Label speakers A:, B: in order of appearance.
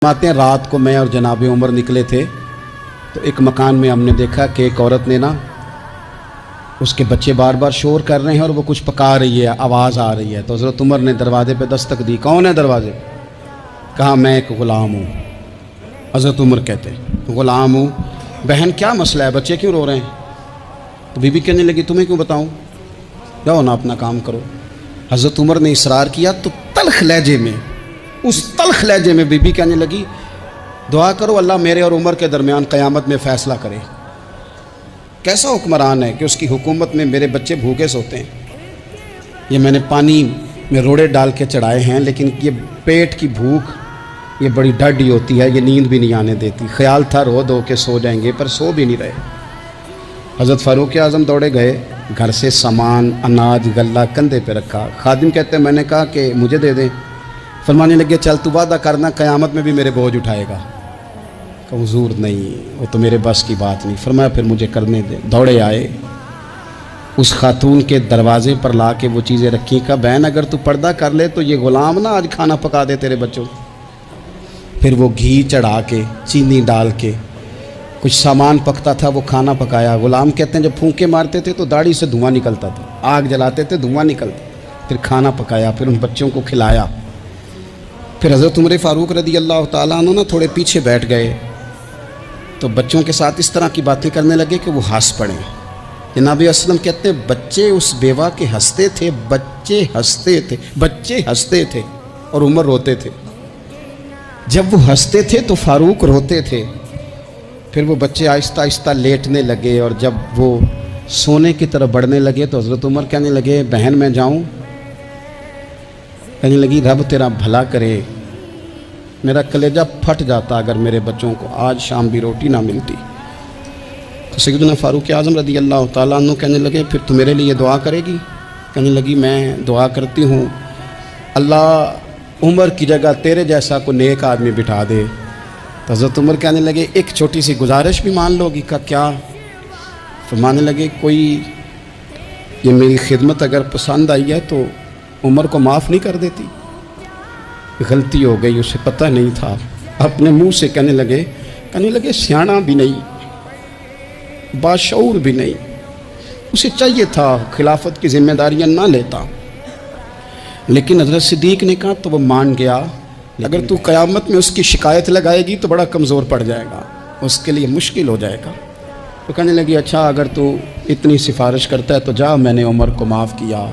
A: आते हैं रात को मैं और जनाब उमर निकले थे तो एक मकान में हमने देखा कि एक औरत ने ना उसके बच्चे बार बार शोर कर रहे हैं और वो कुछ पका रही है, आवाज़ आ रही है। तो हज़रत उमर ने दरवाजे पे दस्तक दी। कौन है दरवाजे? कहा मैं एक ग़ुलाम हूँ। हज़रत उमर कहते ग़ुलाम हूँ। बहन क्या मसला है, बच्चे क्यों रो रहे हैं? तो बीबी कहने लगी तुम्हें क्यों बताऊँ, जाओ ना अपना काम करो। हज़रत उमर ने इसरार किया तो तल्ख लहजे में, उस तल्ख लहजे में बीबी कहने लगी दुआ करो अल्लाह मेरे और उमर के दरमियान क़यामत में फ़ैसला करे। कैसा हुक्मरान है कि उसकी हुकूमत में मेरे बच्चे भूखे सोते हैं। ये मैंने पानी में रोड़े डाल के चढ़ाए हैं, लेकिन ये पेट की भूख ये बड़ी डडी होती है, ये नींद भी नहीं आने देती। ख्याल था रो धो के सो जाएंगे, पर सो भी नहीं रहे। हज़रत फ़ारूक आज़म दौड़े गए, घर से सामान अनाज गल्ला कंधे पे रखा। खादिम कहते हैं मैंने कहा कि मुझे दे दें। फरमाने लगे चल तू वादा करना क़यामत में भी मेरे बोझ उठाएगा। कहूँ हुज़ूर नहीं, वो तो मेरे बस की बात नहीं। फरमाया फिर मुझे करने दे। दौड़े आए, उस खातून के दरवाज़े पर ला के वो चीज़ें रखी। का बहन अगर तू पर्दा कर ले तो ये ग़ुलाम ना आज खाना पका दे तेरे बच्चों। फिर वो घी चढ़ा के चीनी डाल के कुछ सामान पकता था, वो खाना पकाया। ग़ुलाम कहते हैं जब फूंके मारते थे तो दाढ़ी से धुआं निकलता था, आग जलाते थे धुआं निकलता। फिर खाना पकाया, फिर उन बच्चों को खिलाया। फिर हज़रत उमर फ़ारूक रज़ी अल्लाह ताला अन्हु ना थोड़े पीछे बैठ गए तो बच्चों के साथ इस तरह की बातें करने लगे कि वो हंस पड़े। जनाब असलम कहते हैं बच्चे उस बेवा के हंसते थे, बच्चे हंसते थे और उमर रोते थे। जब वो हंसते थे तो फ़ारूक रोते थे। फिर वो बच्चे आहिस्ता आहिस्ता लेटने लगे और जब वो सोने की तरफ बढ़ने लगे तो हज़रत उमर कहने लगे बहन मैं जाऊँ? कहने लगी रब तेरा भला करे, मेरा कलेजा फट जाता अगर मेरे बच्चों को आज शाम भी रोटी ना मिलती। तो सैयदना फ़ारूक आज़म रज़ी अल्लाह ताला अन्हु कहने लगे फिर तू मेरे लिए दुआ करेगी? कहने लगी मैं दुआ करती हूँ अल्लाह उमर की जगह तेरे जैसा को नेक आदमी बिठा दे। तो हज़रत उमर कहने लगे एक छोटी सी गुजारिश भी मान लोगी? का क्या? फरमाने लगे कोई ये मेरी खिदमत अगर पसंद आई है तो उमर को माफ़ नहीं कर देती? गलती हो गई, उसे पता नहीं था। अपने मुंह से कहने लगे सियाना भी नहीं, बाशऊर भी नहीं, उसे चाहिए था खिलाफत की जिम्मेदारियां ना लेता। लेकिन हज़रत सिद्दीक़ ने कहा तो वो मान गया। अगर तू क़यामत में उसकी शिकायत लगाएगी तो बड़ा कमज़ोर पड़ जाएगा, उसके लिए मुश्किल हो जाएगा। तो कहने लगी अच्छा अगर तू इतनी सिफारिश करता है तो जा, मैंने उमर को माफ़ किया।